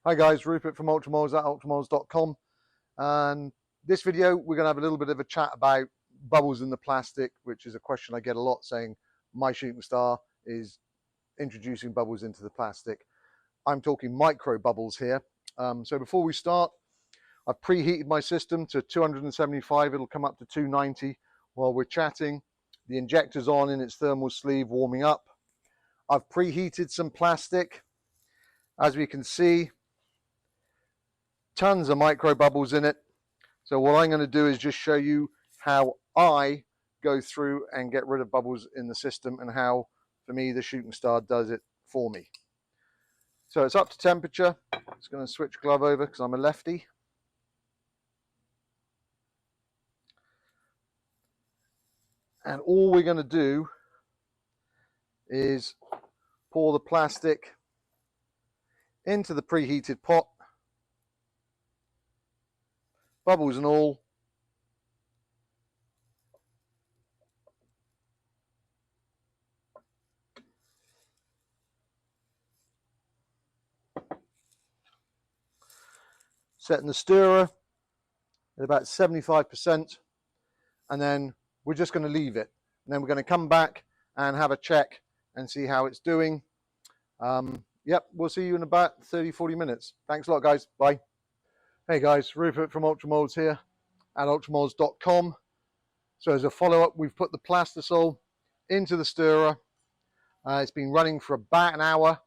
Hi guys, Rupert from Ultramoles at ultramoles.com, and this video we're going to have a little bit of a chat about bubbles in the plastic, which is a question I get a lot, saying my shooting star is introducing bubbles into the plastic. I'm talking micro bubbles here. So before we start, I've preheated my system to 275. It'll come up to 290 while we're chatting. The injector's on in its thermal sleeve, warming up. I've preheated some plastic. As we can see, tons of micro bubbles in it. So what I'm going to do is just show you how I go through and get rid of bubbles in the system, and how, for me, the shooting star does it for me. So it's up to temperature. Just going to switch glove over because I'm a lefty. And all we're going to do is pour the plastic into the preheated pot, bubbles and all. Setting the stirrer at about 75%, and then we're just going to leave it. And then we're going to come back and have a check and see how it's doing. Yep, we'll see you in about 30-40 minutes. Thanks a lot, guys. Bye. Hey guys, Rupert from Ultramoles here at ultramoles.com. So as a follow-up, we've put the plastisol into the stirrer. It's been running for about an hour.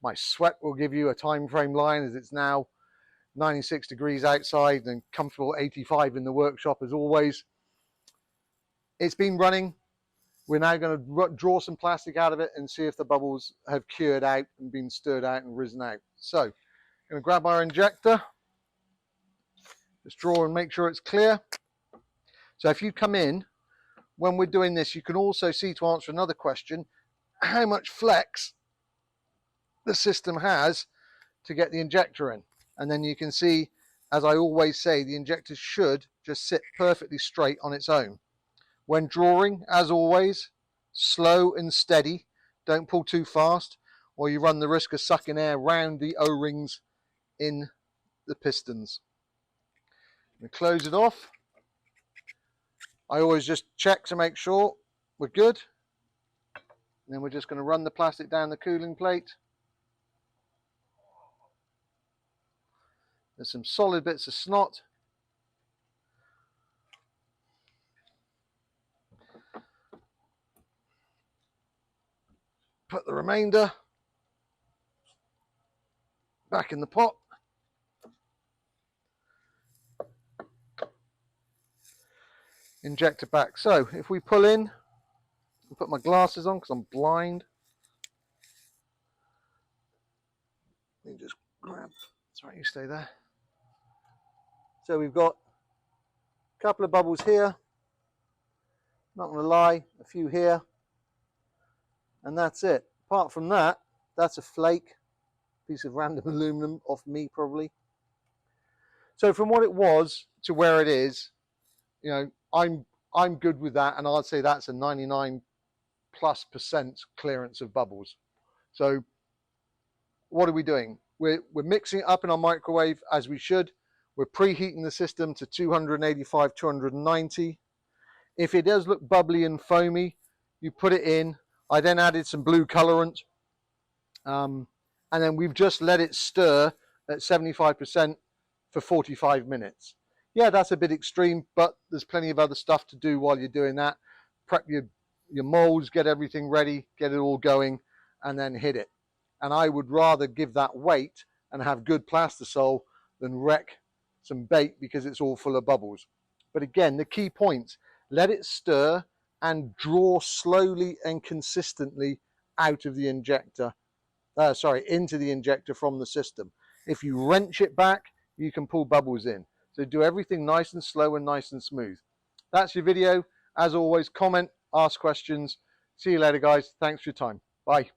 My sweat will give you a time frame line, as it's now 96 degrees outside and comfortable 85 in the workshop as always. It's been running. We're now going to draw some plastic out of it and see if the bubbles have cured out and been stirred out and risen out. So I'm going to grab our injector, just draw and make sure it's clear. So if you come in when we're doing this, you can also see, to answer another question, how much flex the system has to get the injector in. And then you can see, as I always say, the injector should just sit perfectly straight on its own. When drawing, as always, slow and steady. Don't pull too fast, or you run the risk of sucking air round the O-rings in the pistons. And close it off. I always just check to make sure we're good. And then we're just going to run the plastic down the cooling plate. There's some solid bits of snot. Put the remainder back in the pot. Inject it back. So if we pull in, I'll put my glasses on because I'm blind. Let me just grab, sorry, you stay there. So we've got a couple of bubbles here, not going to lie, a few here, and that's it. Apart from that, that's a flake, piece of random aluminum off me probably. So from what it was to where it is, you know, I'm good with that, and I'd say that's a 99+% clearance of bubbles. So what are we doing? We're mixing it up in our microwave as we should. We're preheating the system to 285, 290. If it does look bubbly and foamy, you put it in. I then added some blue colorant, and then we've just let it stir at 75% for 45 minutes. Yeah, that's a bit extreme, but there's plenty of other stuff to do while you're doing that. Prep your molds, get everything ready, get it all going, and then hit it. And I would rather give that weight and have good plastisol than wreck some bait because it's all full of bubbles. But again, the key points: let it stir and draw slowly and consistently out of the injector, into the injector from the system. If you wrench it back, you can pull bubbles in. So do everything nice and slow and nice and smooth. That's your video. As always, comment, ask questions. See you later, guys. Thanks for your time. Bye.